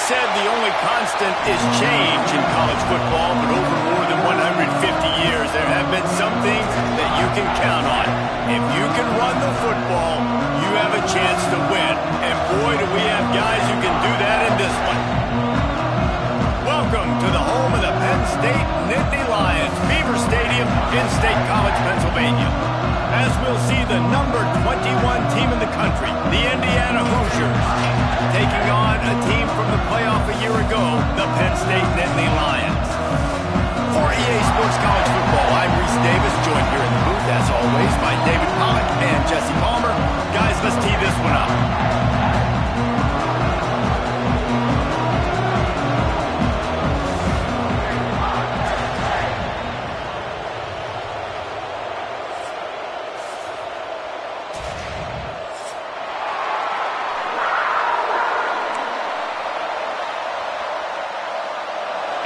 said the only constant is change in college football, but over more than 150 years, there have been some things that you can count on. If you can run the football, you have a chance to win. And boy, do we have guys who can do that in this one. Welcome to the home of the Penn State Nittany Lions, Beaver Stadium in State College, Pennsylvania. As we'll see the number 21 team in the country, the Indiana Hoosiers, taking on a team from the playoff a year ago, the Penn State Nittany Lions. For EA Sports College Football, I'm Reese Davis, joined here in the booth, as always, by David Pollack and Jesse Palmer. Guys, let's tee this one up.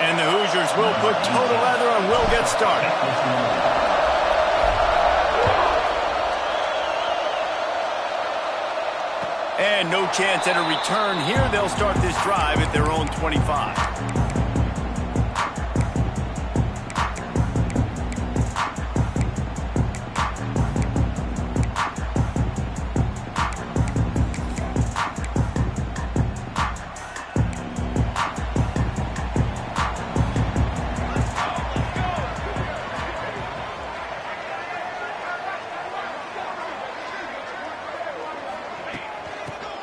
And the Hoosiers will put total leather and will get started. And no chance at a return here. They'll start this drive at their own 25.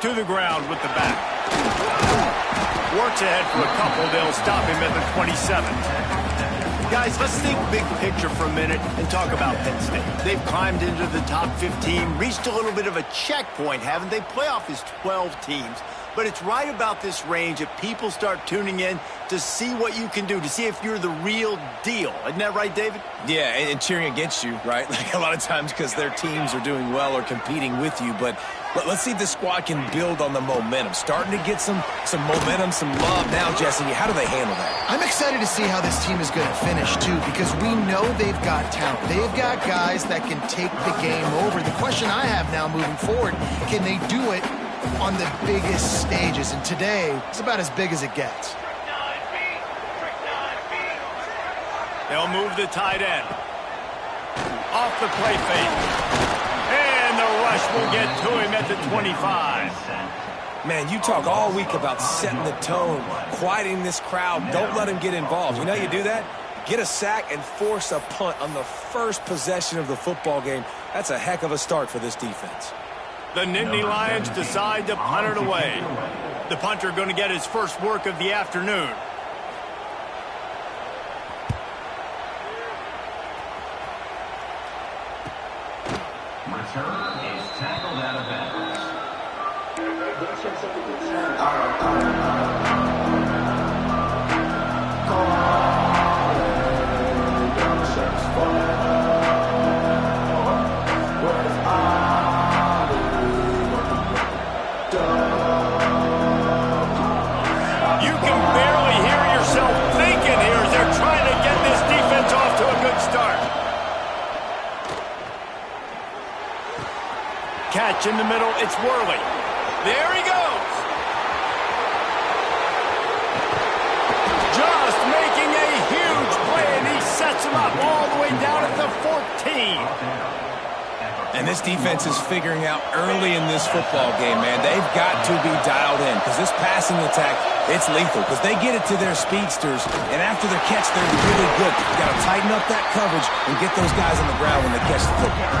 To the ground with the back. Works ahead for a couple. They'll stop him at the 27. Guys, let's think big picture for a minute and talk about Penn State. They've climbed into the top 15, reached a little bit of a checkpoint, haven't they? Playoff is 12 teams. But it's right about this range that people start tuning in to see what you can do, to see if you're the real deal. Isn't that right, David? Yeah, and cheering against you, right? Like a lot of times because their teams are doing well or competing with you. But let's see if this squad can build on the momentum. Starting to get some momentum, some love. Now, Jesse, how do they handle that? I'm excited to see how this team is going to finish, too, because we know they've got talent. They've got guys that can take the game over. The question I have now moving forward, can they do it on the biggest stages? And today, it's about as big as it gets. They'll move the tight end. Off the play fake. And the rush will get to him at the 25. Man, you talk all week about setting the tone, quieting this crowd. Don't let him get involved. You know how you do that? Get a sack and force a punt on the first possession of the football game. That's a heck of a start for this defense. The Nittany Lions decide to punt it away. The punter going to get his first work of the afternoon. Return is tackled out of bounds. You can barely hear yourself thinking here as they're trying to get this defense off to a good start. Catch in the middle, it's Worley. There he goes. Just making a huge play, and he sets him up all the way down at the 14. And this defense is figuring out early in this football game, man. They've got to be dialed in because this passing attack, it's lethal because they get it to their speedsters, and after the catch, they're really good. You've got to tighten up that coverage and get those guys on the ground when they catch the football.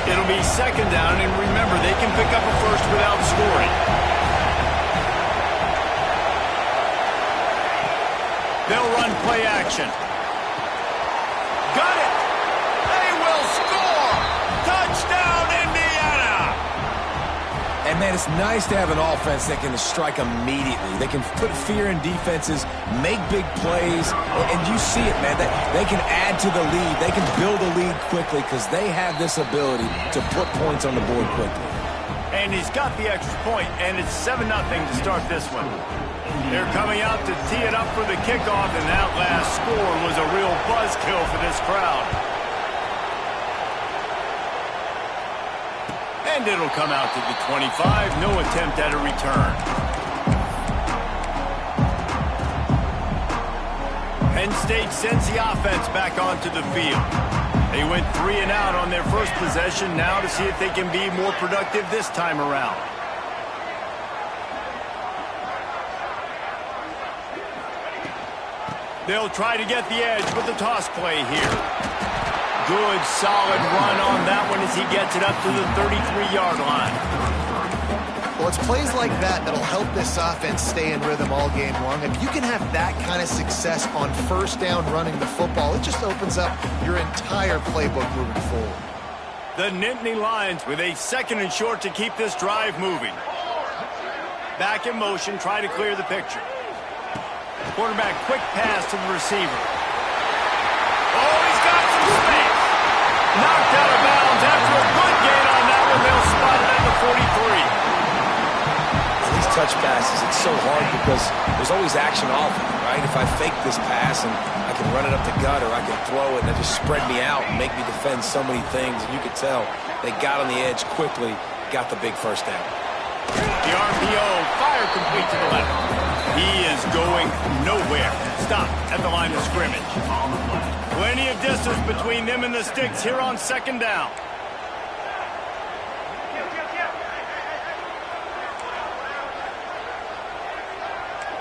It'll be second down, and remember, they can pick up a first without scoring. They'll run play action. Got it! They will score! Touchdown, Indiana! And, man, it's nice to have an offense that can strike immediately. They can put fear in defenses, make big plays, and you see it, man. They can add to the lead. They can build a lead quickly because they have this ability to put points on the board quickly. And he's got the extra point, and it's 7-0 to start this one. They're coming out to tee it up for the kickoff, and that last score was a real buzzkill for this crowd. And it'll come out to the 25. No attempt at a return. Penn State sends the offense back onto the field. They went 3 and out on their first possession, now to see if they can be more productive this time around. They'll try to get the edge with the toss play here. Good, solid run on that one as he gets it up to the 33-yard line. Well, it's plays like that that'll help this offense stay in rhythm all game long. If you can have that kind of success on first down running the football, it just opens up your entire playbook moving forward. The Nittany Lions with a 2nd and short to keep this drive moving. Back in motion, try to clear the picture. Quarterback, quick pass to the receiver. Oh, he's got some space. Knocked out of bounds after a good gain on that one. They'll spot it at the 43. These touch passes, it's so hard because there's always action off it, right? If I fake this pass and I can run it up the gut, or I can throw it and it just spread me out and make me defend so many things. And you could tell they got on the edge quickly, got the big first down. The RPO, fire complete to the left. He is going nowhere. Stop at the line of scrimmage. Plenty of distance between them and the sticks here on 2nd down.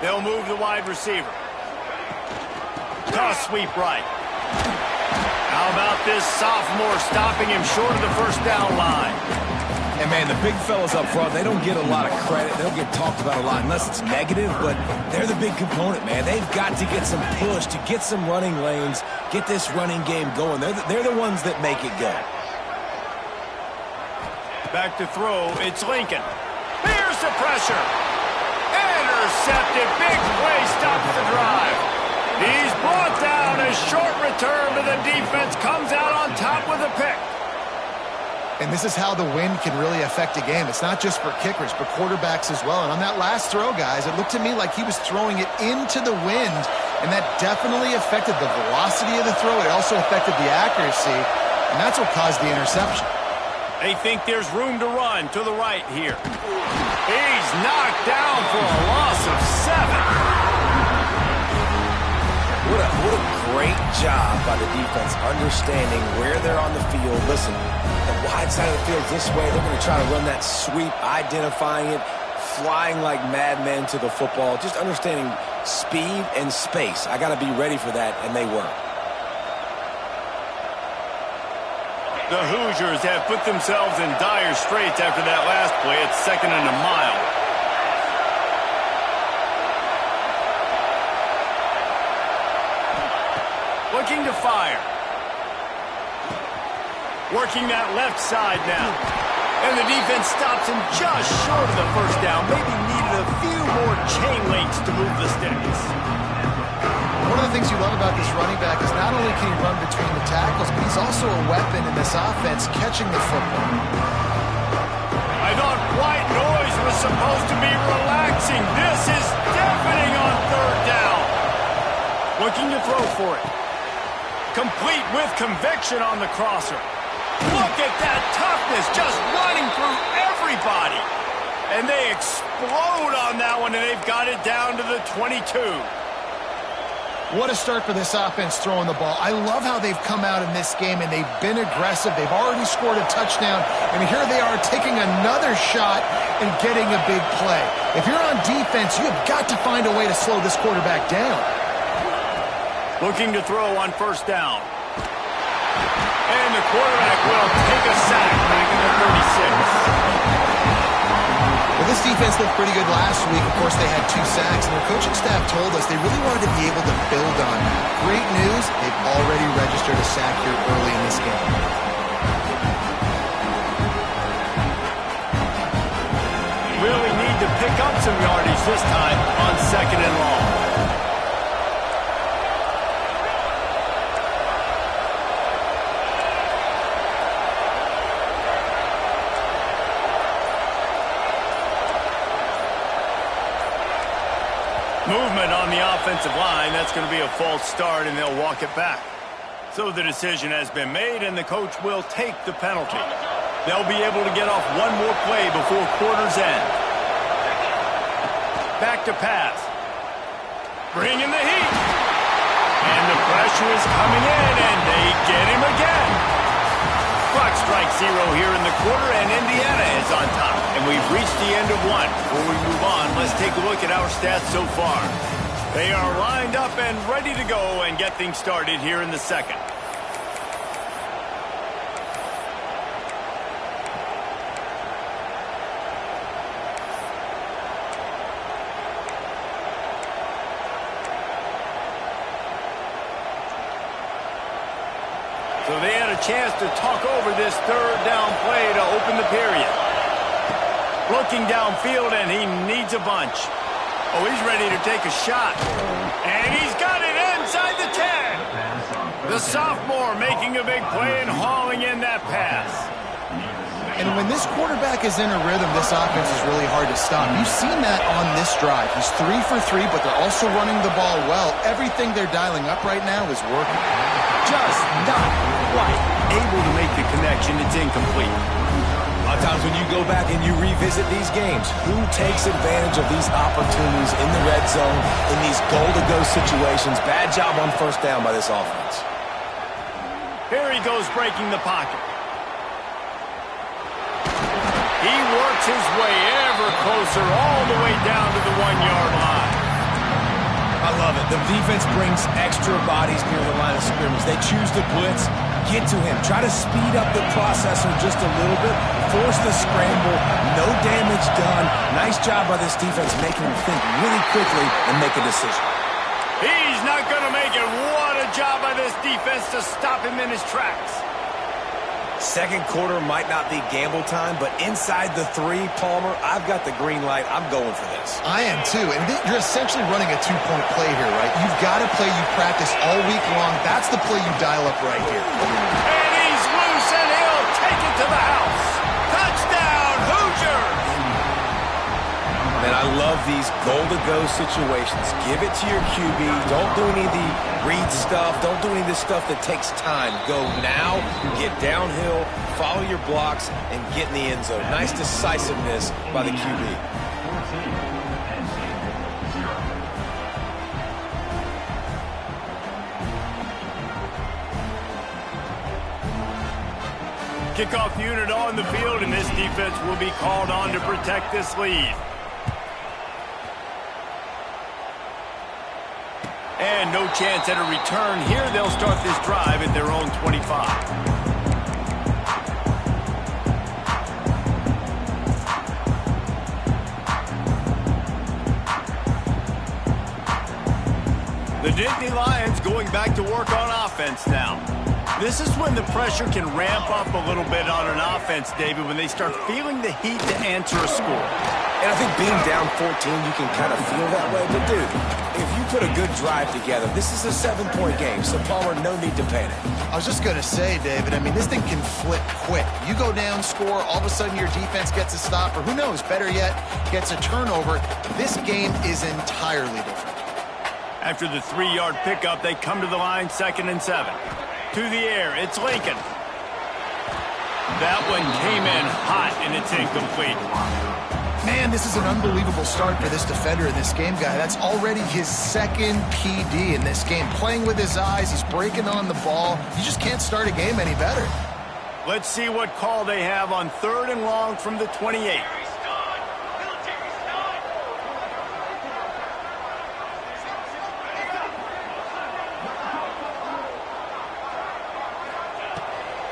They'll move the wide receiver. Toss sweep right. How about this sophomore stopping him short of the first down line? And, man, the big fellas up front, they don't get a lot of credit. They don't get talked about a lot unless it's negative, but they're the big component, man. They've got to get some push, to get some running lanes, get this running game going. They're the ones that make it go. Back to throw, it's Lincoln. Here's the pressure. Intercepted, big play, stops the drive. He's brought down, a short return, but the defense comes out on top with a pick. And this is how the wind can really affect a game. It's not just for kickers, but quarterbacks as well. And on that last throw, guys, it looked to me like he was throwing it into the wind, and that definitely affected the velocity of the throw. It also affected the accuracy, and that's what caused the interception. They think there's room to run to the right here. He's knocked down for a loss of 7. What a great job by the defense understanding where they're on the field. Listen, the wide side of the field this way. They're going to try to run that sweep, identifying it, flying like madmen to the football, just understanding speed and space. I got to be ready for that, and they were. The Hoosiers have put themselves in dire straits after that last play. It's 2nd and a mile. Looking to fire. Working that left side now. And the defense stops him just short of the first down. Maybe needed a few more chain links to move the sticks. One of the things you love about this running back is not only can he run between the tackles, but he's also a weapon in this offense catching the football. I thought white noise was supposed to be relaxing. This is deafening on 3rd down. Looking to throw for it. Complete with conviction on the crosser. Look at that toughness, just running through everybody. And they explode on that one, and they've got it down to the 22. What a start for this offense throwing the ball. I love how they've come out in this game, and they've been aggressive. They've already scored a touchdown, and here they are taking another shot and getting a big play. If you're on defense, you have got to find a way to slow this quarterback down. Looking to throw on 1st down. And the quarterback will take a sack back in the 36. Well, this defense looked pretty good last week. Of course, they had 2 sacks, and their coaching staff told us they really wanted to be able to build on that. Great news, they've already registered a sack here early in this game. Really need to pick up some yardage this time on 2nd and long. Movement on the offensive line. That's going to be a false start, and they'll walk it back. So the decision has been made, and the coach will take the penalty. They'll be able to get off one more play before quarter's end. Back to pass. Bringing the heat. And the pressure is coming in, and they get him again. Clock strikes 0 here in the quarter, and Indiana is on top. And we've reached the end of one. Before we move on, let's take a look at our stats so far. They are lined up and ready to go and get things started here in the second. So they had a chance to talk over this third down play to open the period. Looking downfield, and he needs a bunch. Oh, he's ready to take a shot. And he's got it inside the 10. The sophomore making a big play and hauling in that pass. And when this quarterback is in a rhythm, this offense is really hard to stop. You've seen that on this drive. He's 3 for 3, but they're also running the ball well. Everything they're dialing up right now is working. Just not quite able to make the connection. It's incomplete. A lot of times when you go back and you revisit these games, who takes advantage of these opportunities in the red zone, in these goal-to-go situations? Bad job on first down by this offense. Here he goes breaking the pocket. He works his way ever closer all the way down to the 1-yard line. I love it. The defense brings extra bodies near the line of scrimmage. They choose to blitz, get to him, try to speed up the processor just a little bit, force the scramble, no damage done. Nice job by this defense making him think really quickly and make a decision. He's not going to make it. What a job by this defense to stop him in his tracks. Second quarter might not be gamble time, but inside the 3, Palmer, I've got the green light. I'm going for this. I am too, and you're essentially running a 2-point play here, right? You've got a play you practice all week long. That's the play you dial up right here. And he's loose, and he'll take it to the house. Touchdown, Hoosiers! Man, I love these goal-to-go situations. Give it to your QB. Don't do any of the read stuff. Don't do any of this stuff that takes time. Go now, get downhill, follow your blocks, and get in the end zone. Nice decisiveness by the QB. 14-0. Kickoff unit on the field, and this defense will be called on to protect this lead. And no chance at a return here. They'll start this drive at their own 25. The Nittany Lions going back to work on offense now. This is when the pressure can ramp up a little bit on an offense, David, when they start feeling the heat to answer a score. And I think being down 14, you can kind of feel that way. But, dude, if you put a good drive together, this is a 7-point game. So, Palmer, no need to panic. I was just going to say, David, I mean, this thing can flip quick. You go down, score, all of a sudden your defense gets a stop, or who knows, better yet, gets a turnover. This game is entirely different. After the 3-yard pickup, they come to the line, 2nd and 7. To the air, it's Lincoln. That one came in hot, and it's incomplete. Man, this is an unbelievable start for this defender in this game, guy. That's already his 2nd PD in this game. Playing with his eyes, he's breaking on the ball. You just can't start a game any better. Let's see what call they have on 3rd and long from the 28.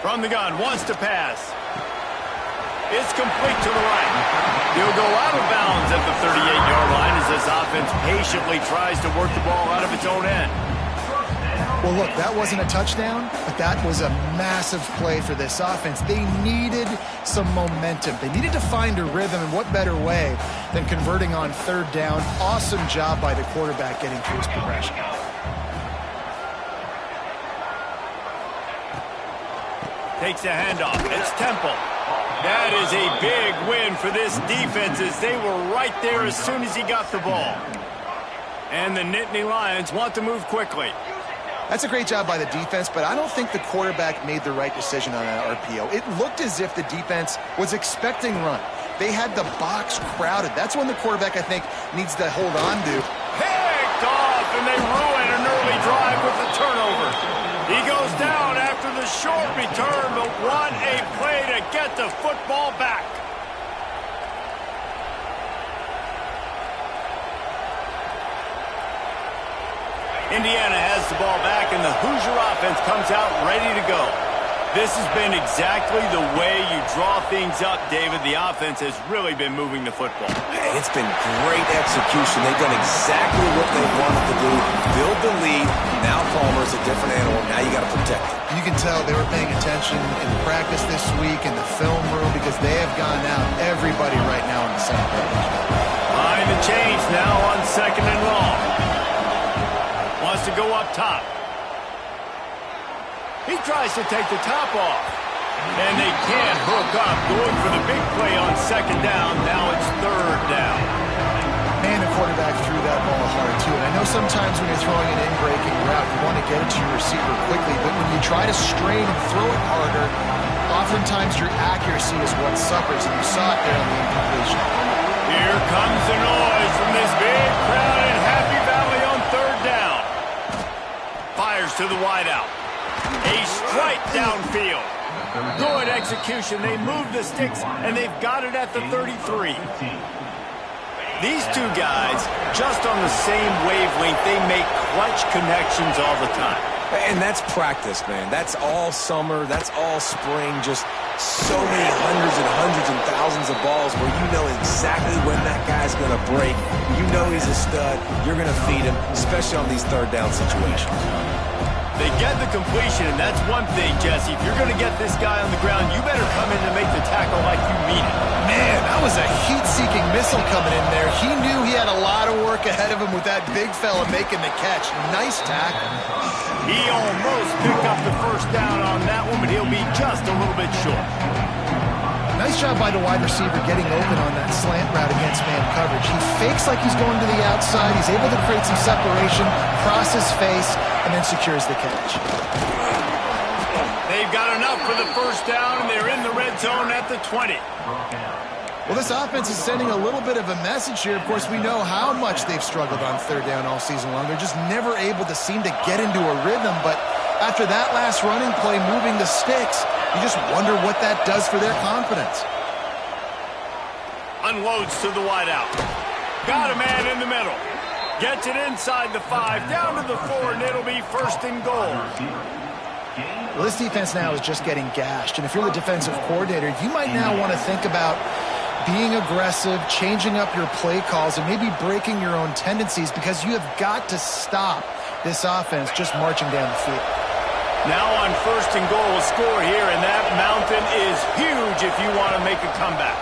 From the gun, wants to pass. It's complete to the right. He'll go out of bounds at the 38-yard line as this offense patiently tries to work the ball out of its own end. Well, look, that wasn't a touchdown, but that was a massive play for this offense. They needed some momentum. They needed to find a rhythm, and what better way than converting on 3rd down. Awesome job by the quarterback getting through his progression. Takes a handoff. It's Temple. That is a big win for this defense as they were right there as soon as he got the ball. And the Nittany Lions want to move quickly. That's a great job by the defense, but I don't think the quarterback made the right decision on that RPO. It looked as if the defense was expecting run. They had the box crowded. That's when the quarterback, I think, needs to hold on to. Picked off, and they ruin an early drive with the turnover. He goes down after the short return, but what a play to get the football back. Indiana has the ball back, and the Hoosier offense comes out ready to go. This has been exactly the way you draw things up, David. The offense has really been moving the football. And it's been great execution. They've done exactly what they wanted to do. Build the lead. Now Palmer's a different animal. Now you got to protect it. You can tell they were paying attention in practice this week in the film room because they have gone out, everybody right now on the same page. Behind the change now on 2nd and long. Wants to go up top. He tries to take the top off. And they can't hook up. Going for the big play on 2nd down. Now it's 3rd down. And the quarterback threw that ball hard, too. And I know sometimes when you're throwing an in-breaking route, you want to get it to your receiver quickly. But when you try to strain and throw it harder, oftentimes your accuracy is what suffers. And you saw it there on the incompletion. Here comes the noise from this big crowd in Happy Valley on 3rd down. Fires to the wideout. A strike downfield. Good execution. They move the sticks, and they've got it at the 33. These two guys, just on the same wavelength, they make clutch connections all the time. And that's practice, man. That's all summer. That's all spring. Just so many hundreds and thousands of balls where you know exactly when that guy's going to break. You know he's a stud. You're going to feed him, especially on these 3rd down situations. They get the completion, and that's one thing, Jesse. If you're going to get this guy on the ground, you better come in and make the tackle like you mean it. Man, that was a heat-seeking missile coming in there. He knew he had a lot of work ahead of him with that big fella making the catch. Nice tackle. He almost picked up the 1st down on that one, but he'll be just a little bit short. Nice job by the wide receiver getting open on that slant route against man coverage. He fakes like he's going to the outside. He's able to create some separation, cross his face, and then secures the catch. They've got enough for the 1st down, and they're in the red zone at the 20. Well, this offense is sending a little bit of a message here. Of course, we know how much they've struggled on 3rd down all season long. They're just never able to seem to get into a rhythm, but after that last running play moving the sticks, you just wonder what that does for their confidence. Unloads to the wideout. Got a man in the middle. Gets it inside the 5, down to the 4, and it'll be 1st and goal. Well, this defense now is just getting gashed, and if you're the defensive coordinator, you might now want to think about being aggressive, changing up your play calls, and maybe breaking your own tendencies because you have got to stop this offense just marching down the field. Now on 1st and goal, a score here, and that mountain is huge if you want to make a comeback.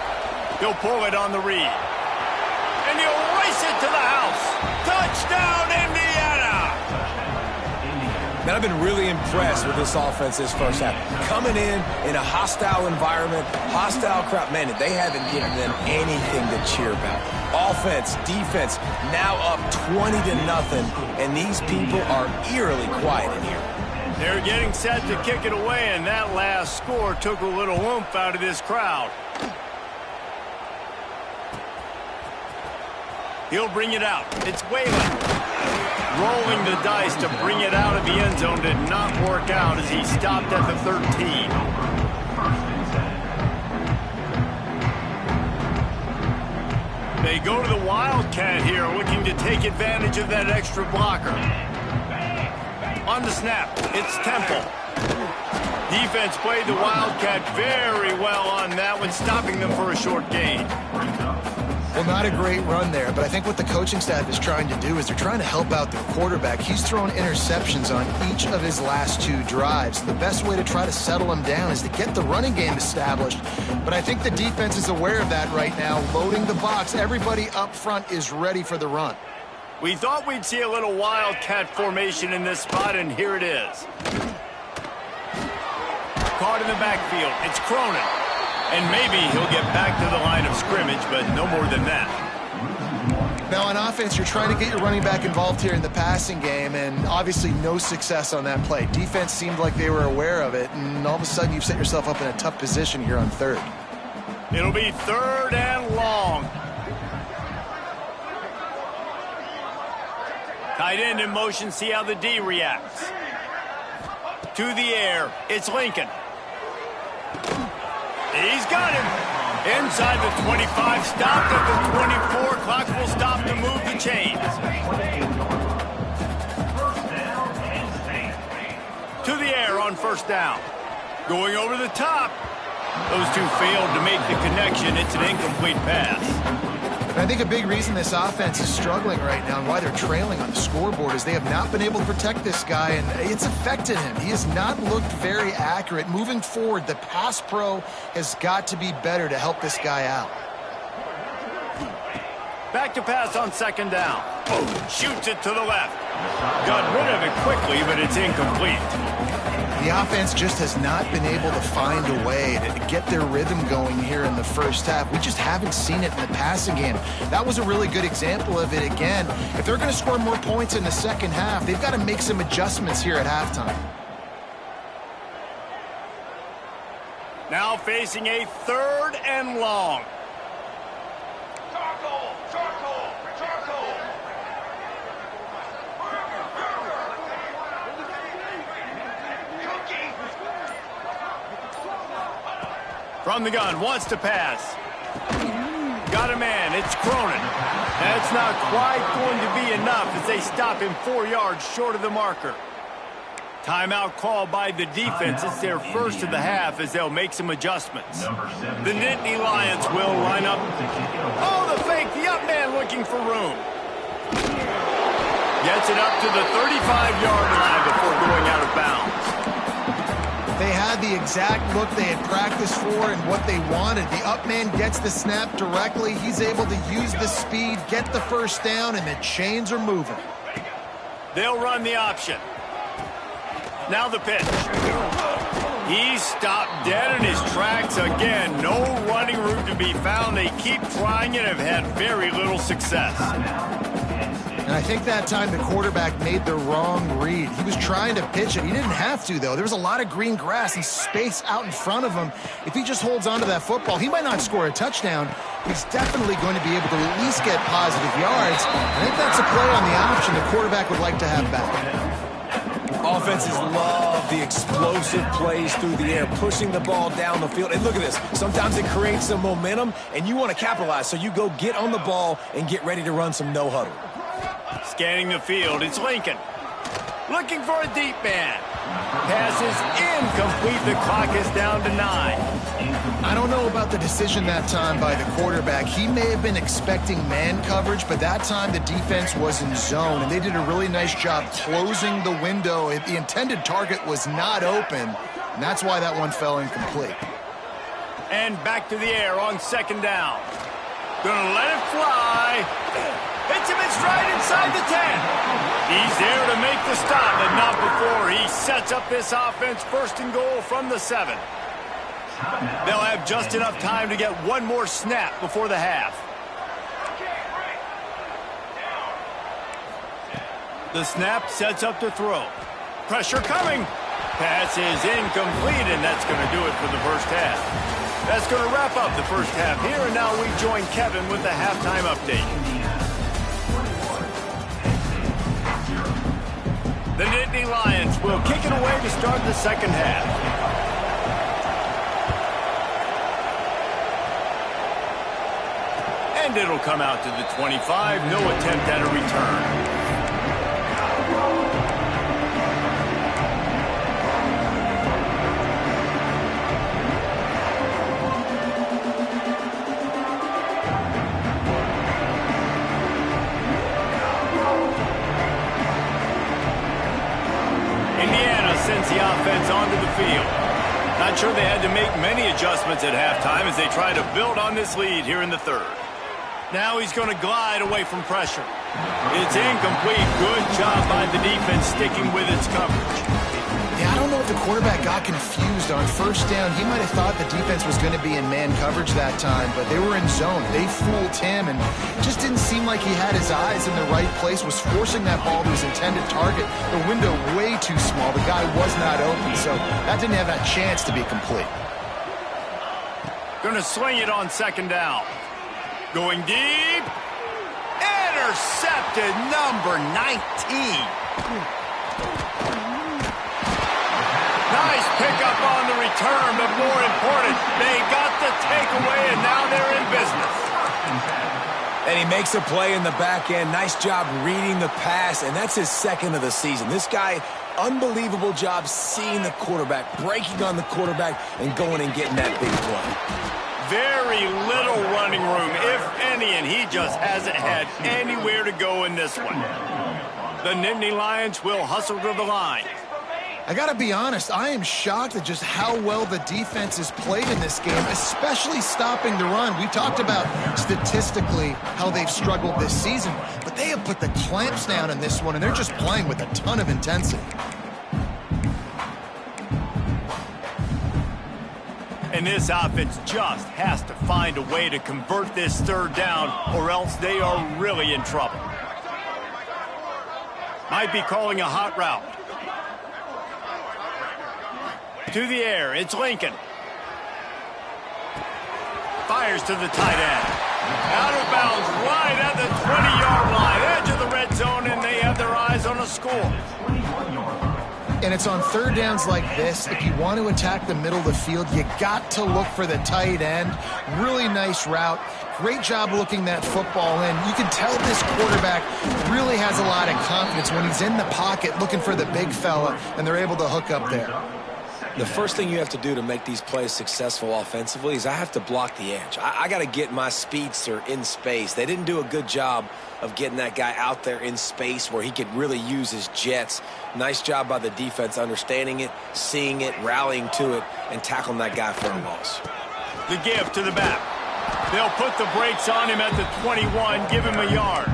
He'll pull it on the read. And he'll race it to the house. Touchdown, Indiana! Man, I've been really impressed with this offense this 1st half. Coming in a hostile environment, hostile crowd. Man, they haven't given them anything to cheer about. Offense, defense, now up 20-0, and these people are eerily quiet in here. They're getting set to kick it away, and that last score took a little oomph out of this crowd. He'll bring it out. It's Whalen. Rolling the dice to bring it out of the end zone did not work out as he stopped at the 13. They go to the Wildcat here, looking to take advantage of that extra blocker. On the snap, it's Temple. Defense played the Wildcat very well on that one, stopping them for a short gain. Well, not a great run there, but I think what the coaching staff is trying to do is they're trying to help out their quarterback. He's thrown interceptions on each of his last 2 drives. The best way to try to settle him down is to get the running game established. But I think the defense is aware of that right now, loading the box. Everybody up front is ready for the run. We thought we'd see a little Wildcat formation in this spot, and here it is. Caught in the backfield. It's Cronin. And maybe he'll get back to the line of scrimmage, but no more than that. Now on offense, you're trying to get your running back involved here in the passing game, and obviously no success on that play. Defense seemed like they were aware of it, and all of a sudden you've set yourself up in a tough position here on third. It'll be 3rd and long. Tight end in motion, see how the D reacts. To the air, it's Lincoln. He's got him. Inside the 25, stopped at the 24. Clock will stop to move the chains. To the air on 1st down. Going over the top. Those two failed to make the connection. It's an incomplete pass. And I think a big reason this offense is struggling right now and why they're trailing on the scoreboard is they have not been able to protect this guy, and it's affected him. He has not looked very accurate. Moving forward, the pass pro has got to be better to help this guy out. Back to pass on 2nd down. Shoots it to the left. Got rid of it quickly, but it's incomplete. The offense just has not been able to find a way to get their rhythm going here in the first half. We just haven't seen it in the passing game. That was a really good example of it again. If they're going to score more points in the second half, they've got to make some adjustments here at halftime. Now facing a 3rd and long. From the gun, wants to pass. Got a man, it's Cronin. That's not quite going to be enough as they stop him 4 yards short of the marker. Timeout called by the defense. It's their first of the half as they'll make some adjustments. The Nittany Lions will line up. Oh, the fake, the up man looking for room. Gets it up to the 35-yard line before going out of bounds. They had the exact look they had practiced for and what they wanted. The up man gets the snap directly. He's able to use the speed, get the 1st down, and the chains are moving. They'll run the option. Now the pitch. He stopped dead in his tracks again. No running room to be found. They keep trying it and have had very little success. And I think that time the quarterback made the wrong read. He was trying to pitch it. He didn't have to, though. There was a lot of green grass and space out in front of him. If he just holds on to that football, he might not score a touchdown. He's definitely going to be able to at least get positive yards. I think that's a play on the option the quarterback would like to have back. Offenses love the explosive plays through the air, pushing the ball down the field. And look at this. Sometimes it creates some momentum, and you want to capitalize. So you go get on the ball and get ready to run some no-huddle. Scanning the field, it's Lincoln. Looking for a deep man. Pass is incomplete. The clock is down to 9. I don't know about the decision that time by the quarterback. He may have been expecting man coverage, but that time the defense was in zone, and they did a really nice job closing the window. The intended target was not open, and that's why that one fell incomplete. And back to the air on 2nd down. Gonna let it fly. Hits him in stride inside the 10. He's there to make the stop, but not before he sets up this offense 1st and goal from the 7. They'll have just enough time to get one more snap before the half. The snap sets up to throw. Pressure coming. Pass is incomplete, and that's going to do it for the first half. That's going to wrap up the first half here, and now we join Kevin with the halftime update. The Nittany Lions will kick it away to start the second half. And it'll come out to the 25. No attempt at a return. Sends the offense onto the field. Not sure they had to make many adjustments at halftime as they try to build on this lead here in the 3rd. Now he's going to glide away from pressure. It's incomplete. Good job by the defense sticking with its coverage. Yeah, I don't know if the quarterback got confused on first down, he might have thought the defense was going to be in man coverage that time, but they were in zone. They fooled him and just didn't seem like he had his eyes in the right place, was forcing that ball to his intended target. The window way too small. The guy was not open, so that didn't have that chance to be complete. Gonna swing it on second down. Going deep. Intercepted, number 19. Nice pickup on the return, but more important, they got the takeaway, and now they're in business. And he makes a play in the back end. Nice job reading the pass, and that's his second of the season. This guy, unbelievable job seeing the quarterback, breaking on the quarterback, and going and getting that big play. Very little running room, if any, and he just hasn't had anywhere to go in this one. The Nittany Lions will hustle to the line. I got to be honest, I am shocked at just how well the defense has played in this game, especially stopping the run. We talked about statistically how they've struggled this season, but they have put the clamps down in this one, and they're just playing with a ton of intensity. And this offense just has to find a way to convert this third down, or else they are really in trouble. Might be calling a hot route. To the air, it's Lincoln. Fires to the tight end. Out of bounds, right at the 20-yard line. Edge of the red zone, and they have their eyes on a score. And it's on third downs like this, if you want to attack the middle of the field, you got to look for the tight end. Really nice route. Great job looking that football in. You can tell this quarterback really has a lot of confidence when he's in the pocket looking for the big fella, and they're able to hook up there. The first thing you have to do to make these plays successful offensively is I have to block the edge. I got to get my speedster in space. They didn't do a good job of getting that guy out there in space where he could really use his jets. Nice job by the defense understanding it, seeing it, rallying to it, and tackling that guy for a loss. The give to the back. They'll put the brakes on him at the 21, give him a yard.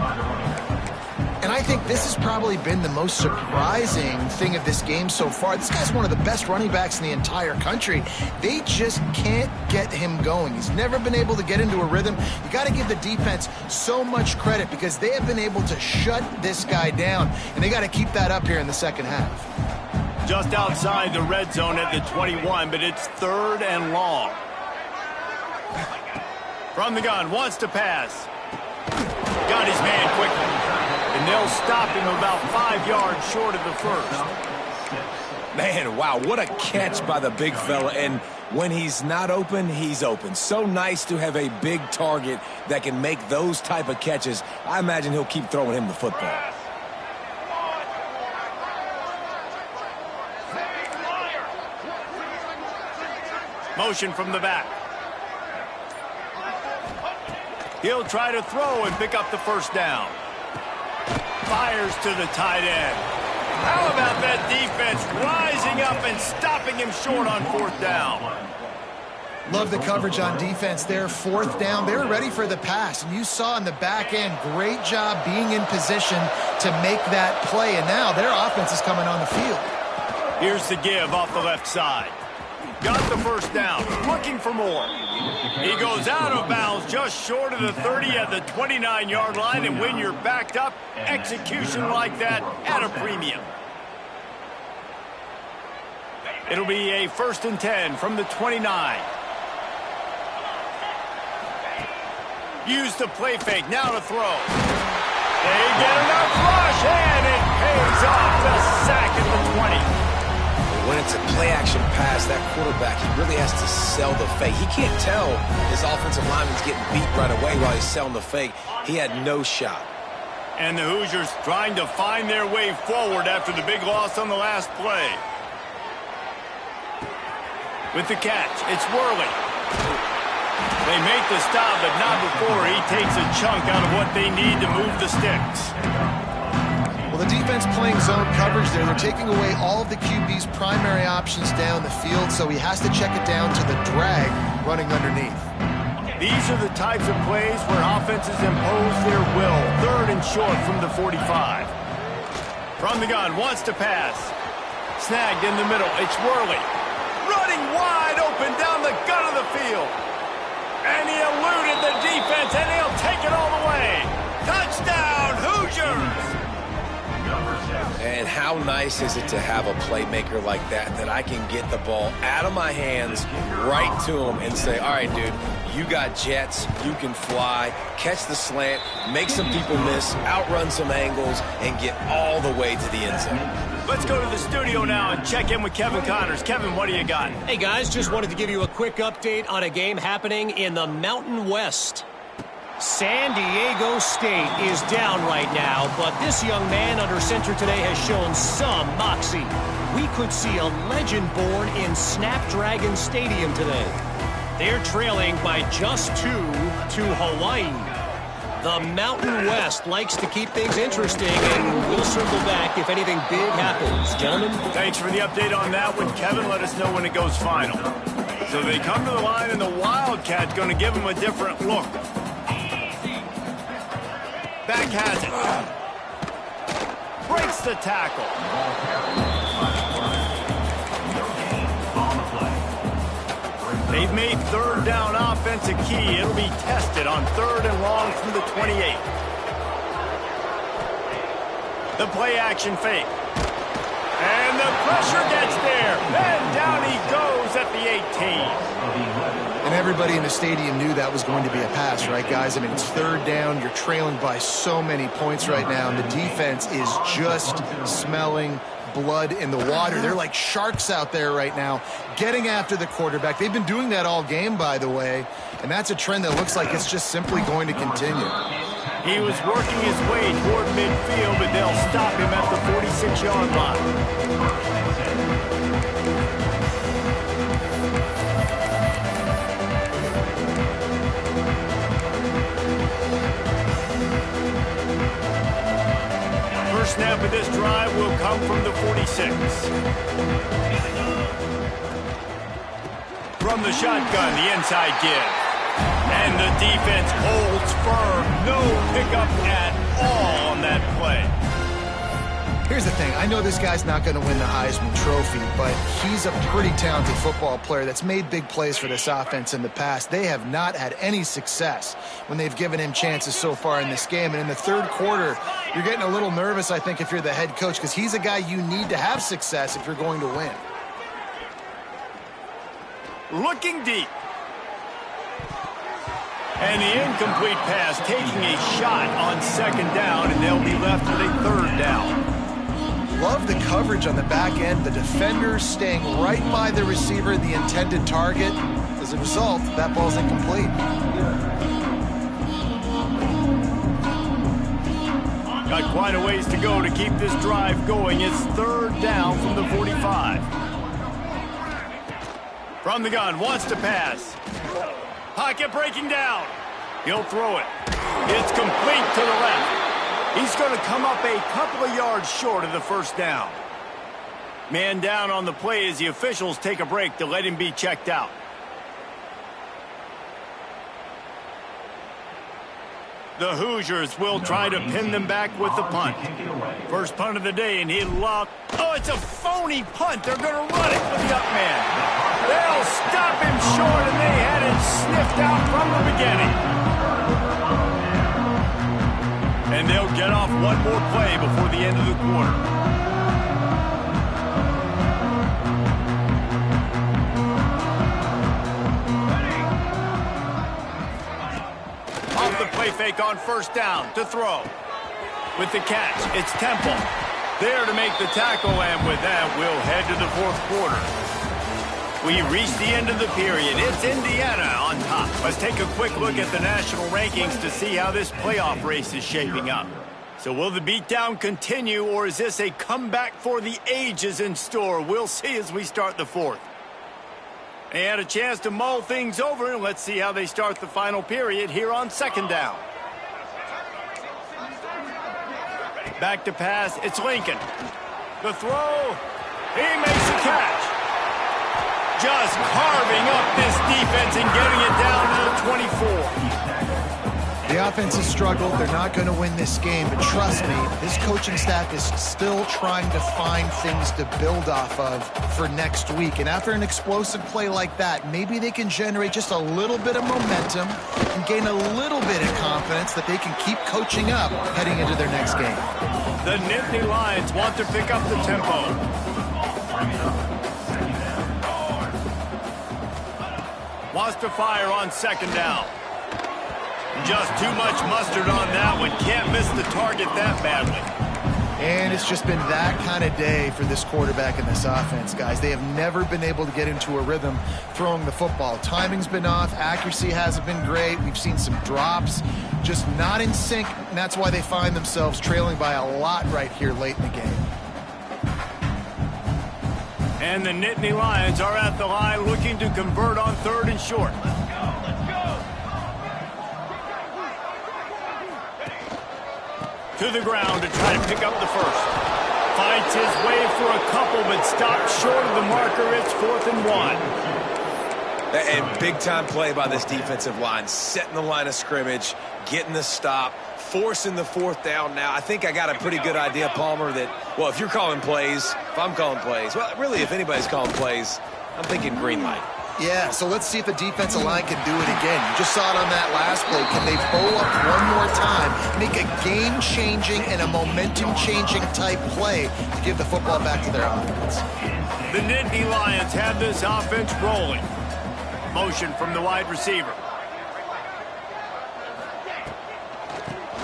And I think this has probably been the most surprising thing of this game so far. This guy's one of the best running backs in the entire country. They just can't get him going. He's never been able to get into a rhythm. You got to give the defense so much credit because they have been able to shut this guy down, and they got to keep that up here in the second half. Just outside the red zone at the 21, but it's third and long. From the gun, wants to pass. Got his man quickly. And they'll stop him about 5 yards short of the first. Man, wow, what a catch by the big fella. And when he's not open, he's open. So nice to have a big target that can make those type of catches. I imagine he'll keep throwing him the football. Motion from the back. He'll try to throw and pick up the first down. Fires to the tight end. How about that defense rising up and stopping him short on fourth down? Love the coverage on defense there. Fourth down, they were ready for the pass. And you saw in the back end, great job being in position to make that play. And now their offense is coming on the field. Here's the give off the left side. Got the first down, looking for more. He goes out of bounds just short of the 30 at the 29-yard line, and when you're backed up, execution like that at a premium. It'll be a 1st and 10 from the 29. Use the play fake, now to throw. They get enough rush, and it pays off the sack at the 20. When it's a play-action pass, that quarterback, he really has to sell the fake. He can't tell his offensive lineman's getting beat right away while he's selling the fake. He had no shot. And the Hoosiers trying to find their way forward after the big loss on the last play. With the catch, it's Worley. They make the stop, but not before he takes a chunk out of what they need to move the sticks. Well, the defense playing zone coverage there. They're taking away all of the QB's primary options down the field, so he has to check it down to the drag running underneath. These are the types of plays where offenses impose their will. 3rd and short from the 45. From the gun, wants to pass. Snagged in the middle. It's Worley. Running wide open down the gut of the field. And he eluded the defense, and he'll take it all the way. Touchdown, Hoosiers! And how nice is it to have a playmaker like that I can get the ball out of my hands right to him and say, all right, dude, you got jets, you can fly, catch the slant, make some people miss, outrun some angles, and get all the way to the end zone. Let's go to the studio now and check in with Kevin Connors. Kevin, what do you got? Hey, guys, just wanted to give you a quick update on a game happening in the Mountain West. San Diego State is down right now, but this young man under center today has shown some moxie. We could see a legend born in Snapdragon Stadium today. They're trailing by just 2 to Hawaii. The Mountain West likes to keep things interesting, and we'll circle back if anything big happens. Gentlemen? Thanks for the update on that one, Kevin. Let us know when it goes final. So they come to the line, and the Wildcat's going to give them a different look. Back has it. Breaks the tackle. They've made third down offense a key. It'll be tested on 3rd and long from the 28. The play action fake. And the pressure gets there. And down he goes at the 18. And everybody in the stadium knew that was going to be a pass, right, guys? I mean, it's 3rd down. You're trailing by so many points right now, and the defense is just smelling blood in the water. They're like sharks out there right now, getting after the quarterback. They've been doing that all game, by the way, and that's a trend that looks like it's just simply going to continue. He was working his way toward midfield, but they'll stop him at the 46-yard line. First snap of this drive will come from the 46. From the shotgun, the inside give. And the defense holds firm. No pickup at all on that play. Here's the thing. I know this guy's not going to win the Heisman Trophy, but he's a pretty talented football player that's made big plays for this offense in the past. They have not had any success when they've given him chances so far in this game. And in the 3rd quarter, you're getting a little nervous, I think, if you're the head coach, because he's a guy you need to have success if you're going to win. Looking deep. And the incomplete pass taking a shot on 2nd down, and they'll be left with a 3rd down. Love the coverage on the back end. The defender staying right by the receiver, the intended target. As a result, that ball's incomplete. Got quite a ways to go to keep this drive going. It's 3rd down from the 45. From the gun, wants to pass. Pocket breaking down. He'll throw it. It's complete to the left. He's going to come up a couple of yards short of the 1st down. Man down on the play as the officials take a break to let him be checked out. The Hoosiers will try to pin them back with the punt. First punt of the day, and he locked. Oh, it's a phony punt. They're going to run it for the up man. They'll stop him short, and they had it sniffed out from the beginning. And they'll get off one more play before the end of the quarter. Off the play fake on 1st down to throw. With the catch, it's Temple. There to make the tackle, and with that, we'll head to the 4th quarter. We reached the end of the period. It's Indiana on top. Let's take a quick look at the national rankings to see how this playoff race is shaping up. So will the beatdown continue, or is this a comeback for the ages in store? We'll see as we start the 4th. They had a chance to mull things over, and let's see how they start the final period here on 2nd down. Back to pass, it's Lincoln. The throw, he makes the catch. Just carving up this defense and getting it down to the 24. The offense has struggled. They're not going to win this game, but trust me, this coaching staff is still trying to find things to build off of for next week. And after an explosive play like that, maybe they can generate just a little bit of momentum and gain a little bit of confidence that they can keep coaching up heading into their next game. The Nittany Lions want to pick up the tempo. Wants to fire on second down. Just too much mustard on that one. Can't miss the target that badly. And it's just been that kind of day for this quarterback and this offense, guys. They have never been able to get into a rhythm throwing the football. Timing's been off. Accuracy hasn't been great. We've seen some drops, just not in sync, and that's why they find themselves trailing by a lot right here late in the game. And the Nittany Lions are at the line looking to convert on 3rd and short. To the ground to try to pick up the first. Fights his way for a couple, but stops short of the marker. It's 4th and 1. And big-time play by this defensive line. Setting the line of scrimmage, getting the stop, forcing the 4th down now. I think I got a pretty good idea, Palmer, that, well, if you're calling plays, if I'm calling plays, well, really, if anybody's calling plays, I'm thinking green light. Yeah, so let's see if the defensive line can do it again. You just saw it on that last play. Can they bowl up one more time, make a game-changing and a momentum-changing type play to give the football back to their offense? The Nittany Lions have this offense rolling. Motion from the wide receiver.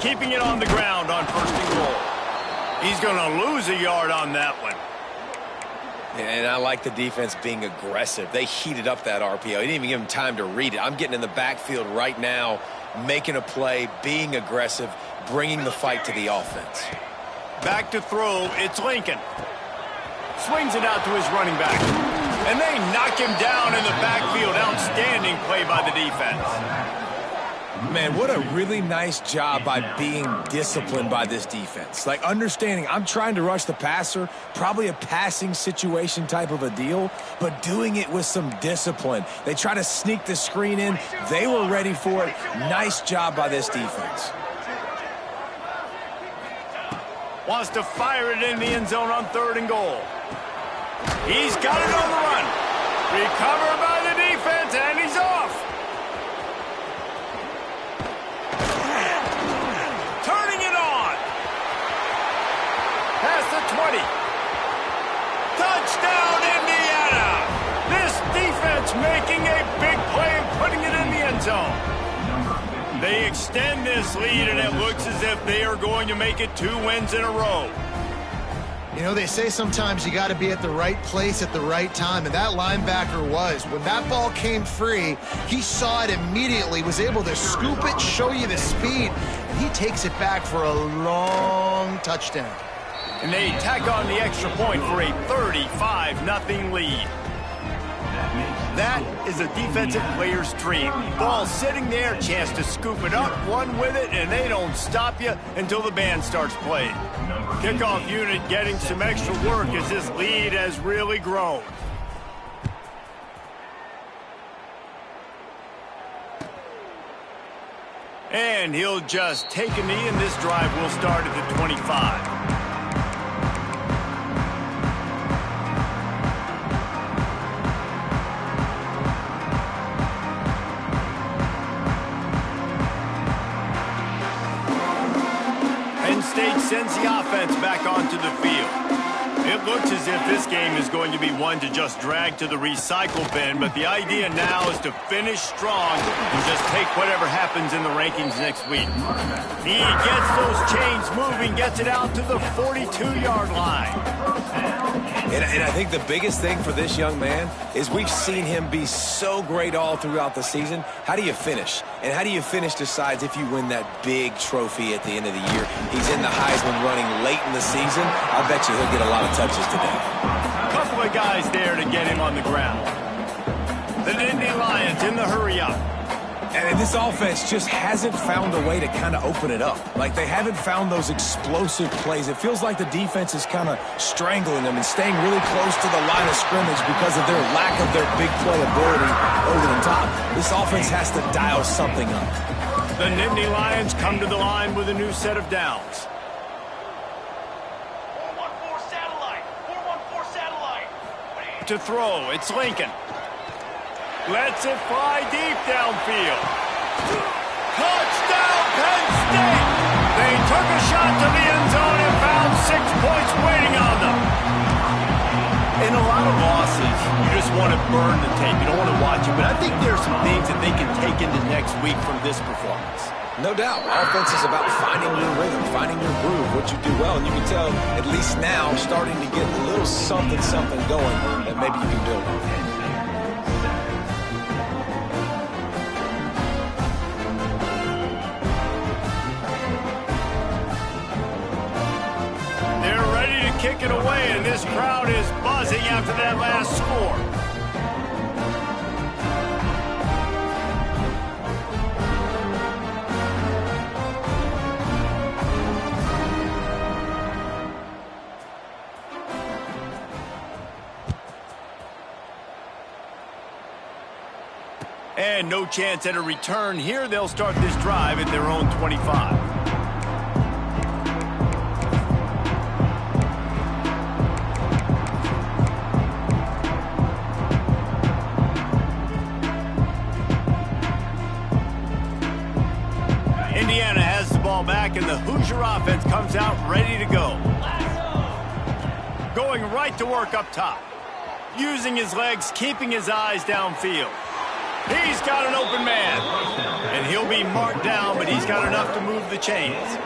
Keeping it on the ground on 1st and goal. He's going to lose a yard on that one. And I like the defense being aggressive. They heated up that RPO. He didn't even give him time to read it. I'm getting in the backfield right now, making a play, being aggressive, bringing the fight to the offense. Back to throw, it's Lincoln. Swings it out to his running back. And they knock him down in the backfield. Outstanding play by the defense. Man, what a really nice job by being disciplined by this defense. Like, understanding I'm trying to rush the passer, probably a passing situation type of a deal, but doing it with some discipline. They try to sneak the screen in. They were ready for it. Nice job by this defense. Wants to fire it in the end zone on 3rd and goal. He's got it on the run. Recovered by the defense, and he's off. Turning it on. Past the 20. Touchdown, Indiana. This defense making a big play and putting it in the end zone. They extend this lead, and it looks as if they are going to make it 2 wins in a row. You know, they say sometimes you got to be at the right place at the right time, and that linebacker was. When that ball came free, he saw it immediately, was able to scoop it, show you the speed, and he takes it back for a long touchdown. And they tack on the extra point for a 35-0 lead. That is a defensive player's dream. Ball sitting there, chance to scoop it up, run with it, and they don't stop you until the band starts playing. Kickoff unit getting some extra work as this lead has really grown. And he'll just take a knee, and this drive will start at the 25. State sends the offense back onto the field. It looks as if this game is going to be one to just drag to the recycle bin, but the idea now is to finish strong and just take whatever happens in the rankings next week. He gets those chains moving, gets it out to the 42-yard line. And I think the biggest thing for this young man is we've seen him be so great all throughout the season. How do you finish? And how do you finish decides if you win that big trophy at the end of the year. He's in the Heisman running late in the season. I bet you he'll get a lot of touches today. A couple of guys there to get him on the ground. The Nittany Lions in the hurry-up. And this offense just hasn't found a way to kind of open it up. Like, they haven't found those explosive plays. It feels like the defense is kind of strangling them and staying really close to the line of scrimmage because of their lack of their big play ability over the top. This offense has to dial something up. The Nittany Lions come to the line with a new set of downs. 414 satellite. 414 satellite. To throw, it's Lincoln. Lets it fly deep downfield. Touchdown, Penn State! They took a shot to the end zone and found 6 points waiting on them. In a lot of losses, you just want to burn the tape. You don't want to watch it. But I think there are some things that they can take into next week from this performance. No doubt. Offense is about finding your rhythm, finding your groove, what you do well. And you can tell, at least now, starting to get a little something going that maybe you can build on. Kick it away, and this crowd is buzzing after that last score. And no chance at a return here. They'll start this drive at their own 25. Indiana has the ball back, and the Hoosier offense comes out ready to go. Going right to work up top. Using his legs, keeping his eyes downfield. He's got an open man. And he'll be marked down, but he's got enough to move the chains.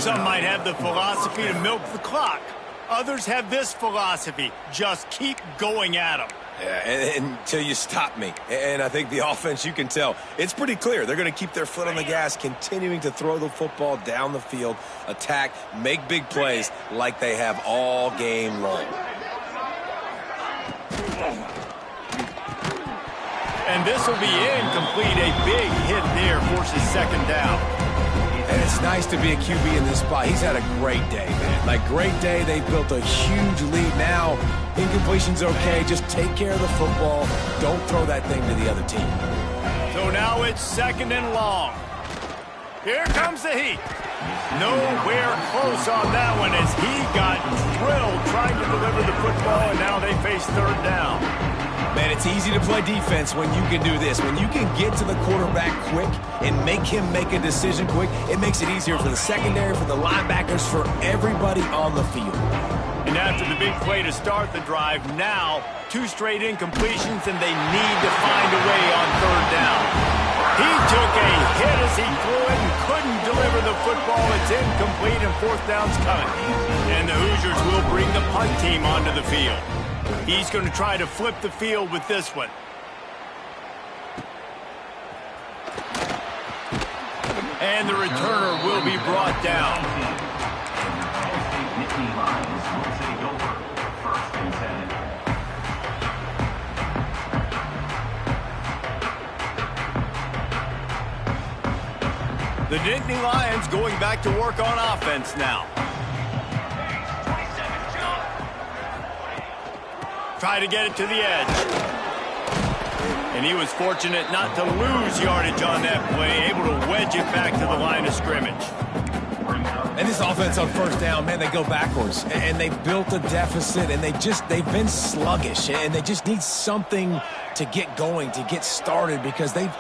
Some might have the philosophy to milk the clock. Others have this philosophy. Just keep going at him. Yeah, until you stop me. And I think the offense, you can tell, it's pretty clear. They're going to keep their foot on the gas, continuing to throw the football down the field, attack, make big plays like they have all game long. And this will be incomplete. A big hit there forces second down. And it's nice to be a QB in this spot. He's had a great day, man. Like, great day. They built a huge lead. Now, incompletion's okay. Just take care of the football. Don't throw that thing to the other team. So now it's second and long. Here comes the heat. Nowhere close on that one as he got drilled trying to deliver the football, and now they face third down. Man, it's easy to play defense when you can do this. When you can get to the quarterback quick and make him make a decision quick, it makes it easier for the secondary, for the linebackers, for everybody on the field. And after the big play to start the drive, now 2 straight incompletions, and they need to find a way on third down. He took a hit as he threw it and couldn't deliver the football. It's incomplete, and fourth down's coming. And the Hoosiers will bring the punt team onto the field. He's going to try to flip the field with this one. And the returner will be brought down. The Nittany Lions going back to work on offense now. Try to get it to the edge. And he was fortunate not to lose yardage on that play, able to wedge it back to the line of scrimmage. And this offense on first down, man, they go backwards. And they've built a deficit, and they've been sluggish. And they just need something to get going, to get started, because they've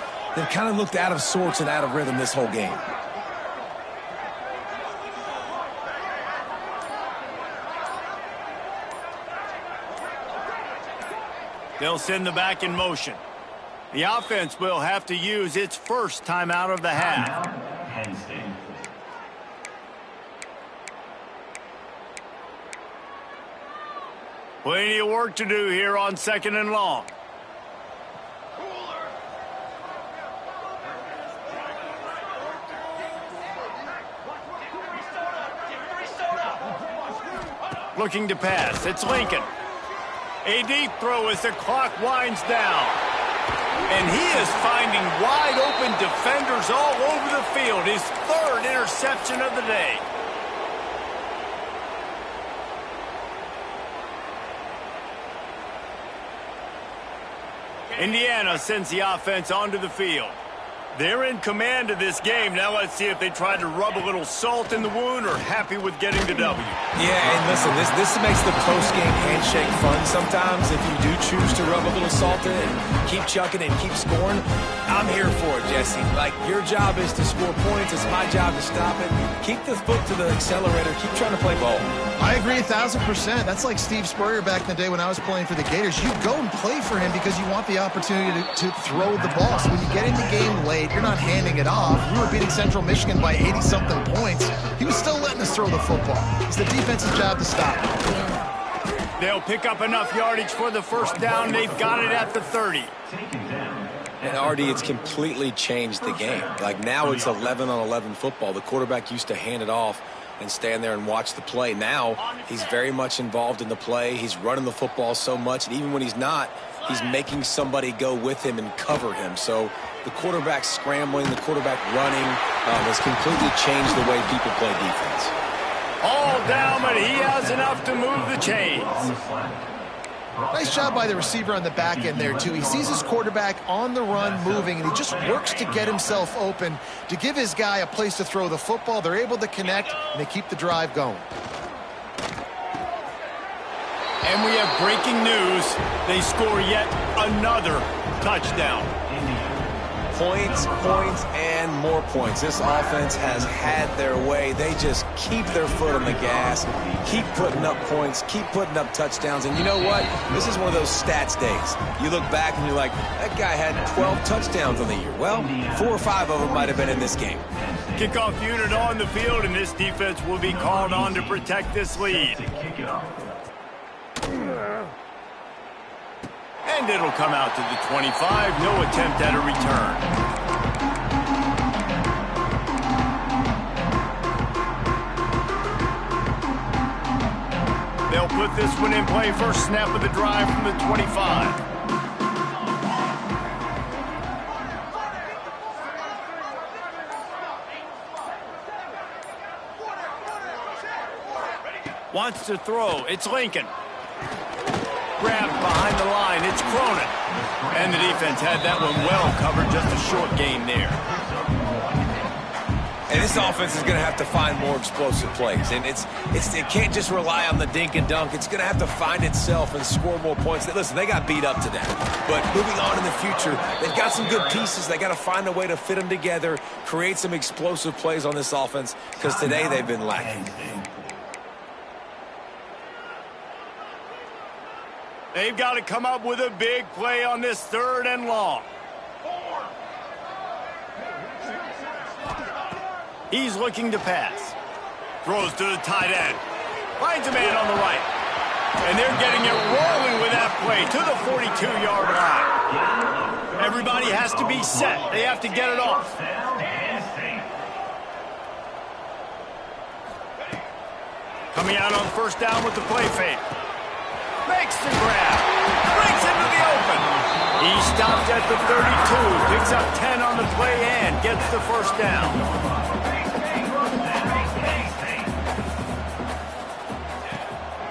kind of looked out of sorts and out of rhythm this whole game. They'll send the back in motion. The offense will have to use its first timeout of the half. Plenty of work to do here on second and long. Looking to pass. It's Lincoln. A deep throw as the clock winds down. And he is finding wide open defenders all over the field. His third interception of the day. Indiana sends the offense onto the field. They're in command of this game. Now let's see if they try to rub a little salt in the wound or happy with getting the W. Yeah, and listen, this makes the post-game handshake fun sometimes. If you do choose to rub a little salt in it and keep chucking and keep scoring, I'm here for it, Jesse. Like, your job is to score points. It's my job to stop it. Keep the foot to the accelerator. Keep trying to play ball. I agree 1,000%. That's like Steve Spurrier back in the day when I was playing for the Gators. You go and play for him because you want the opportunity to throw the ball. So when you get in the game late, you're not handing it off. We were beating Central Michigan by 80-something points. He was still letting us throw the football. It's the defense's job to stop it. They'll pick up enough yardage for the first down. They've got it at the 30. And RD, it's completely changed the game. Like, now it's 11-on-11 football. The quarterback used to hand it off and stand there and watch the play. Now he's very much involved in the play. He's running the football so much, and even when he's not, he's making somebody go with him and cover him. So the quarterback scrambling, the quarterback running has completely changed the way people play defense. All down, but he has enough to move the chains. Nice job by the receiver on the back end there, too. He sees his quarterback on the run moving, and he just works to get himself open to give his guy a place to throw the football. They're able to connect, and they keep the drive going. And we have breaking news. They score yet another touchdown. Points, points, and more points. This offense has had their way. They just keep their foot on the gas, keep putting up points, keep putting up touchdowns. And you know what? This is one of those stats days. You look back and you're like, that guy had 12 touchdowns on the year. Well, 4 or 5 of them might have been in this game. Kickoff unit on the field, and this defense will be called on to protect this lead. And it'll come out to the 25. No attempt at a return. They'll put this one in play. First snap of the drive from the 25. Wants to throw. It's Lincoln. Grabbed behind the line. It's Cronin. And the defense had that one well covered. Just a short gain there. And this offense is going to have to find more explosive plays. And it can't just rely on the dink and dunk. It's going to have to find itself and score more points. Listen, they got beat up today. But moving on in the future, they've got some good pieces. They got to find a way to fit them together, create some explosive plays on this offense, because today they've been lacking. They've got to come up with a big play on this 3rd and long. He's looking to pass. Throws to the tight end. Finds a man on the right. And they're getting it rolling with that play to the 42-yard line. Everybody has to be set. They have to get it off. Coming out on 1st down with the play fake. Makes the grab. Breaks into the open. He stopped at the 32. Picks up 10 on the play and gets the 1st down.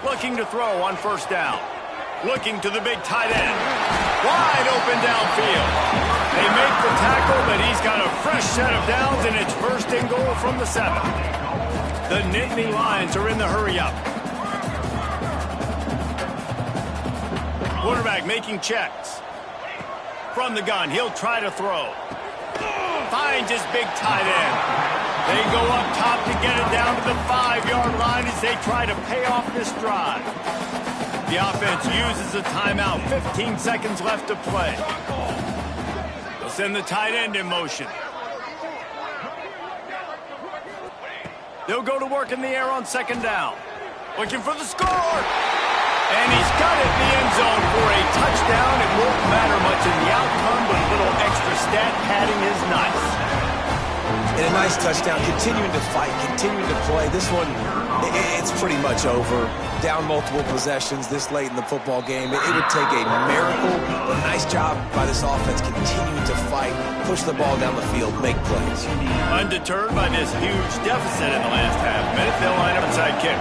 Looking to throw on 1st down. Looking to the big tight end. Wide open downfield. They make the tackle, but he's got a fresh set of downs, and it's 1st and goal from the 7. The Nittany Lions are in the hurry-up. Quarterback making checks. From the gun, he'll try to throw. Finds his big tight end. They go up top to get it down to the 5-yard line as they try to pay off this drive. The offense uses a timeout. 15 seconds left to play. They'll send the tight end in motion. They'll go to work in the air on 2nd down. Looking for the score. And he's got it in the end zone for a touchdown. It won't matter much in the outcome, but a little extra stat padding is nice. And a nice touchdown, continuing to fight, continuing to play. This one, it's pretty much over. Down multiple possessions this late in the football game. It would take a miracle, but a nice job by this offense continuing to fight, push the ball down the field, make plays. Undeterred by this huge deficit in the last half minute, they'll line up inside kick.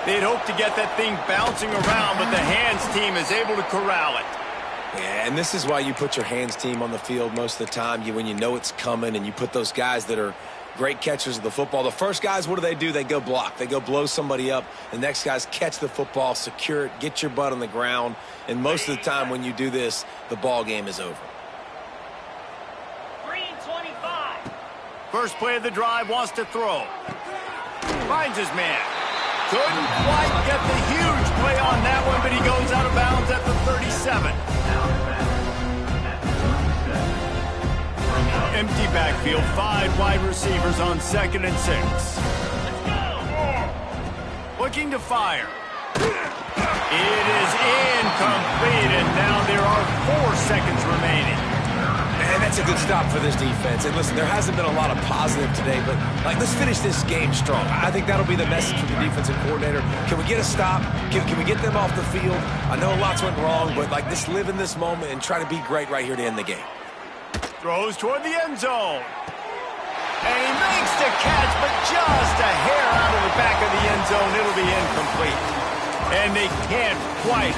They'd hope to get that thing bouncing around, but the hands team is able to corral it. Yeah, and this is why you put your hands team on the field most of the time, when you know it's coming, and you put those guys that are great catchers of the football. The first guys, what do? They go block. They go blow somebody up. The next guys catch the football, secure it, get your butt on the ground. And most of the time when you do this, the ball game is over. Green 25. First play of the drive, wants to throw. Finds his man. Couldn't quite get the huge play on that one, but he goes out of bounds at the 37. Empty backfield, 5 wide receivers on 2nd and 6. Let's go. Looking to fire. It is incomplete, and now there are 4 seconds remaining. And that's a good stop for this defense. And listen, there hasn't been a lot of positive today, but let's finish this game strong. I think that'll be the message from the defensive coordinator. Can we get a stop? Can we get them off the field? I know lots went wrong, but just live in this moment and try to be great right here to end the game. Throws toward the end zone. And he makes the catch, but just a hair out of the back of the end zone. It'll be incomplete. And they can't quite